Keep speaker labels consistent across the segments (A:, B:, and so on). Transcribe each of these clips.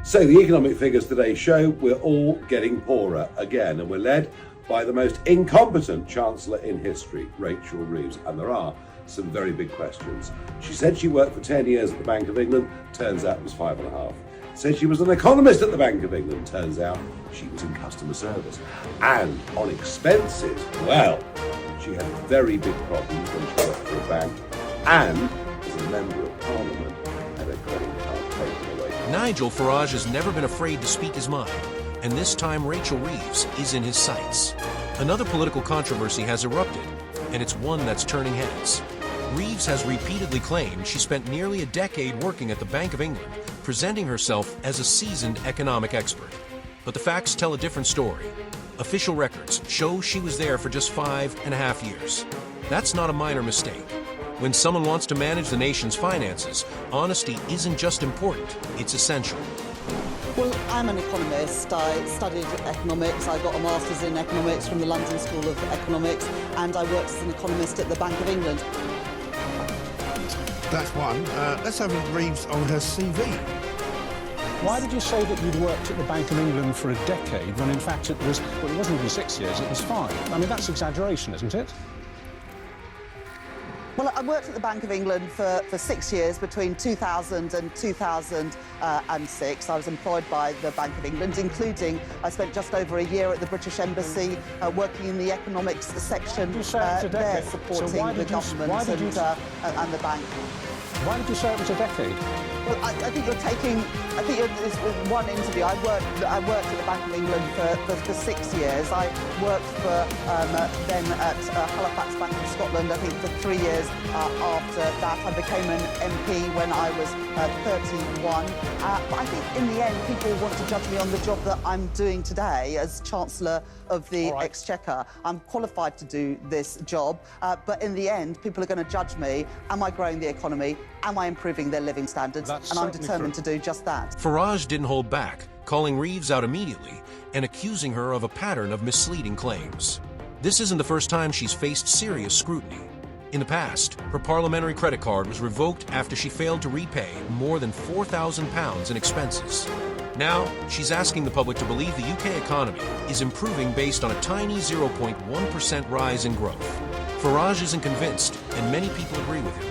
A: So the economic figures today show we're all getting poorer again, and we're led by the most incompetent Chancellor in history, Rachel Reeves. And there are some very big questions. She said she worked for 10 years at the Bank of England, turns out it was 5.5. Said she was an economist at the Bank of England, turns out she was in customer service. And on expenses, well, she had very big problems when she worked for a bank, and as a member of Parliament had a credit card taken away.
B: Nigel Farage has never been afraid to speak his mind, and this time Rachel Reeves is in his sights. Another political controversy has erupted, and it's one that's turning heads. Reeves has repeatedly claimed she spent nearly a decade working at the Bank of England, presenting herself as a seasoned economic expert. But the facts tell a different story. Official records show she was there for just 5.5 years. That's not a minor mistake. When someone wants to manage the nation's finances, honesty isn't just important, it's essential.
C: Well, I'm an economist. I studied economics. I got a master's in economics from the London School of Economics, and I worked as an economist at the Bank of England.
D: That's one. Let's have Reeves on her CV.
E: Why did you say that you'd worked at the Bank of England for a decade when in fact it was, well, it wasn't even 6 years, it was 5? I mean, that's exaggeration, isn't it?
C: Well, I worked at the Bank of England for 6 years, between 2000 and 2006. I was employed by the Bank of England, including I spent just over a year at the British Embassy working in the economics section there, supporting the government and the bank.
E: Why did you say it was a decade?
C: Well, I think you're taking. I think this was one interview. I worked at the Bank of England for 6 years. I worked for then at Halifax Bank of Scotland. I think for 3 years after that. I became an MP when I was 31. But I think in the end, people want to judge me on the job that I'm doing today as Chancellor of the Exchequer. I'm qualified to do this job, but in the end, people are going to judge me. Am I growing the economy? Am I improving their living standards?
E: That's
C: and I'm determined to do just that.
B: Farage didn't hold back, calling Reeves out immediately and accusing her of a pattern of misleading claims. This isn't the first time she's faced serious scrutiny. In the past, her parliamentary credit card was revoked after she failed to repay more than £4,000 in expenses. Now, she's asking the public to believe the UK economy is improving based on a tiny 0.1% rise in growth. Farage isn't convinced, and many people agree with him.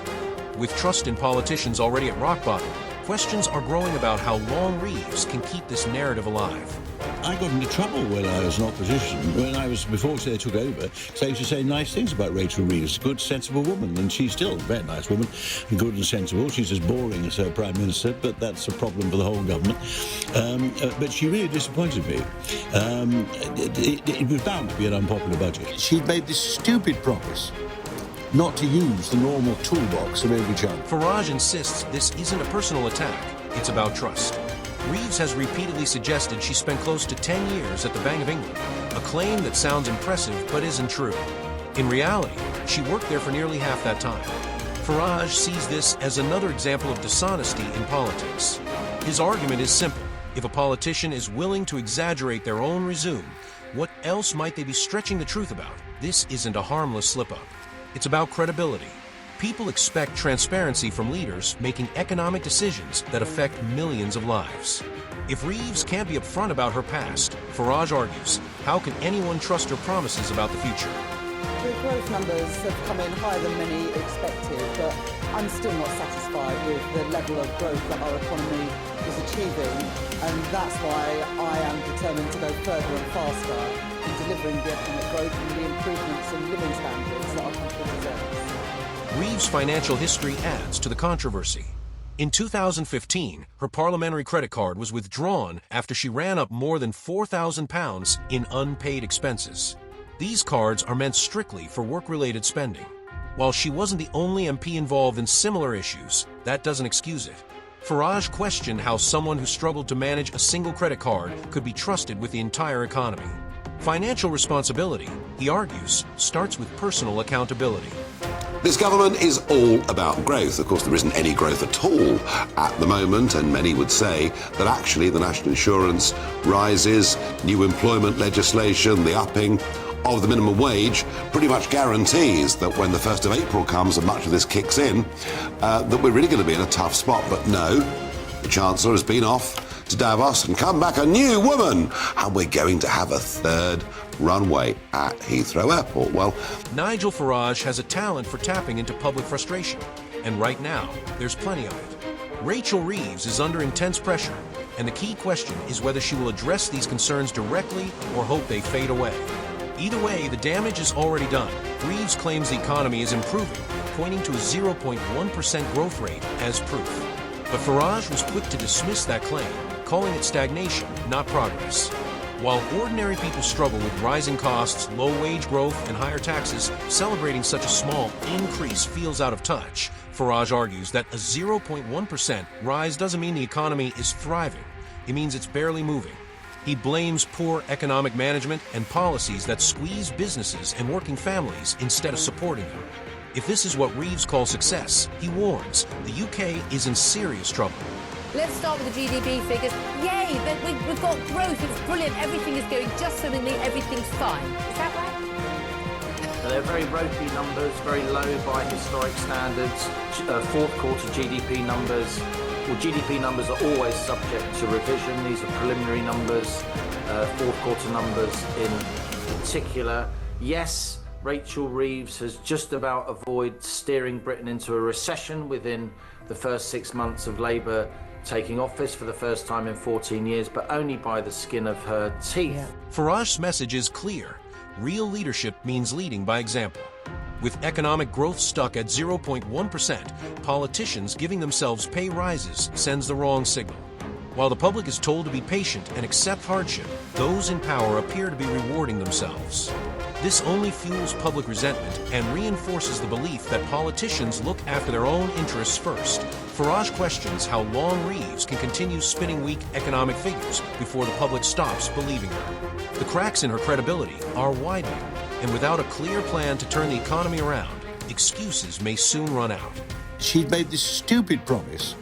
B: With trust in politicians already at rock bottom, questions are growing about how long Reeves can keep this narrative alive.
F: I got into trouble when I was in opposition, before they took over, so I used to say nice things about Rachel Reeves, good, sensible woman, and she's still a very nice woman, good and sensible. She's as boring as her Prime Minister, but that's a problem for the whole government. But she really disappointed me. It was bound to be an unpopular budget. She'd made this stupid promise not to use the normal toolbox of every child.
B: Farage insists this isn't a personal attack, it's about trust. Reeves has repeatedly suggested she spent close to 10 years at the Bank of England, a claim that sounds impressive but isn't true. In reality, she worked there for nearly half that time. Farage sees this as another example of dishonesty in politics. His argument is simple. If a politician is willing to exaggerate their own resume, what else might they be stretching the truth about? This isn't a harmless slip-up. It's about credibility. People expect transparency from leaders making economic decisions that affect millions of lives. If Reeves can't be upfront about her past, Farage argues, how can anyone trust her promises about the future?
C: The growth numbers have come in higher than many expected, but I'm still not satisfied with the level of growth that our economy is achieving, and that's why I am determined to go further and faster in delivering the economic growth and the improvements in living standards that our country deserves.
B: Reeves' financial history adds to the controversy. In 2015, her parliamentary credit card was withdrawn after she ran up more than £4,000 in unpaid expenses. These cards are meant strictly for work-related spending. While she wasn't the only MP involved in similar issues, that doesn't excuse it. Farage questioned how someone who struggled to manage a single credit card could be trusted with the entire economy. Financial responsibility, he argues, starts with personal accountability.
G: This government is all about growth. Of course, there isn't any growth at all at the moment, and many would say that actually the national insurance rises, new employment legislation, the upping of the minimum wage pretty much guarantees that when the 1st of April comes and much of this kicks in, that we're really going to be in a tough spot. But no, the Chancellor has been off to Davos and come back a new woman. And we're going to have a third runway at Heathrow Airport. Well,
B: Nigel Farage has a talent for tapping into public frustration, and right now, there's plenty of it. Rachel Reeves is under intense pressure, and the key question is whether she will address these concerns directly or hope they fade away. Either way, the damage is already done. Reeves claims the economy is improving, pointing to a 0.1% growth rate as proof. But Farage was quick to dismiss that claim, calling it stagnation, not progress. While ordinary people struggle with rising costs, low wage growth, and higher taxes, celebrating such a small increase feels out of touch. Farage argues that a 0.1% rise doesn't mean the economy is thriving. It means it's barely moving. He blames poor economic management and policies that squeeze businesses and working families instead of supporting them. If this is what Reeves calls success, he warns the UK is in serious trouble.
H: Let's start with the GDP figures. Yay, but we've got growth. It's brilliant. Everything is going just swimmingly. Everything's fine. Is that right?
I: They're very ropey numbers, very low by historic standards. Fourth quarter GDP numbers. Well, GDP numbers are always subject to revision. These are preliminary numbers, fourth quarter numbers in particular. Yes, Rachel Reeves has just about avoided steering Britain into a recession within the first 6 months of Labour taking office for the first time in 14 years, but only by the skin of her teeth.
B: Yeah. Farage's message is clear. Real leadership means leading by example. With economic growth stuck at 0.1%, politicians giving themselves pay rises sends the wrong signal. While the public is told to be patient and accept hardship, those in power appear to be rewarding themselves. This only fuels public resentment and reinforces the belief that politicians look after their own interests first. Farage questions how long Reeves can continue spinning weak economic figures before the public stops believing her. The cracks in her credibility are widening, and without a clear plan to turn the economy around, excuses may soon run out.
F: She'd made this stupid promise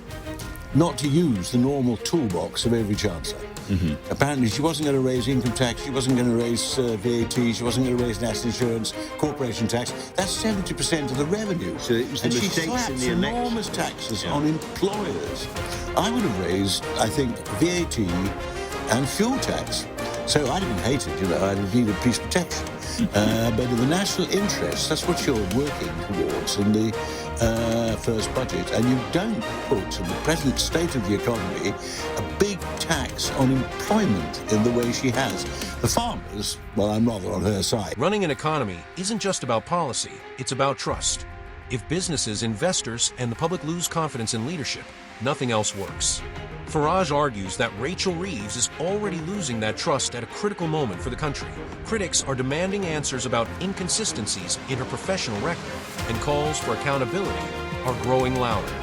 F: not to use the normal toolbox of every chancellor. Apparently she wasn't going to raise income tax, she wasn't going to raise VAT, she wasn't going to raise national insurance, corporation tax. That's 70% of the revenue.
J: So it was the
F: and she
J: mistakes
F: slaps
J: in the election.
F: enormous taxes on employers. I would have raised, I think, VAT and fuel tax. So I'd have been hated, I'd have needed police protection. But in the national interest, that's what you're working towards in the first budget. And you don't put, in the present state of the economy, a big tax on employment in the way she has. The farmers, well, I'm rather on her side.
B: Running an economy isn't just about policy, it's about trust. If businesses, investors, and the public lose confidence in leadership, nothing else works. Farage argues that Rachel Reeves is already losing that trust at a critical moment for the country. Critics are demanding answers about inconsistencies in her professional record, and calls for accountability are growing louder.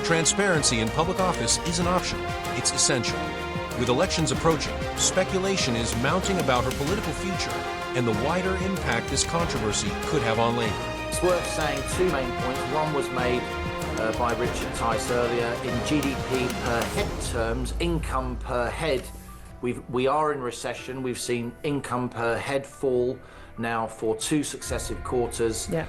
B: Transparency in public office isn't optional, it's essential. With elections approaching, speculation is mounting about her political future and the wider impact this controversy could have on Labour.
I: It's worth saying two main points. One was made by Richard Tice earlier. In GDP per head terms, income per head, we are in recession. We've seen income per head fall now for 2 successive quarters.
H: Yeah.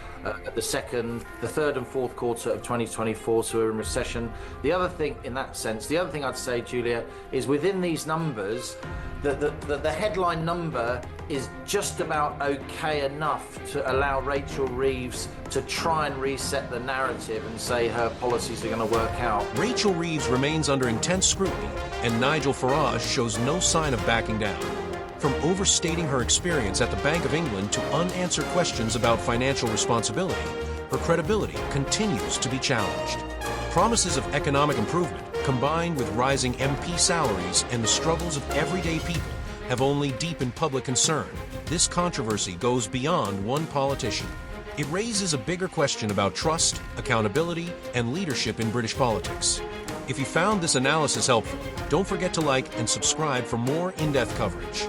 I: The third and fourth quarter of 2024, so we're in recession. The other thing in that sense, the other thing I'd say, Julia, is within these numbers, the headline number is just about okay enough to allow Rachel Reeves to try and reset the narrative and say her policies are going to work out.
B: Rachel Reeves remains under intense scrutiny, and Nigel Farage shows no sign of backing down. From overstating her experience at the Bank of England to unanswered questions about financial responsibility, her credibility continues to be challenged. Promises of economic improvement, combined with rising MP salaries and the struggles of everyday people, have only deepened public concern. This controversy goes beyond one politician. It raises a bigger question about trust, accountability, and leadership in British politics. If you found this analysis helpful, don't forget to like and subscribe for more in-depth coverage.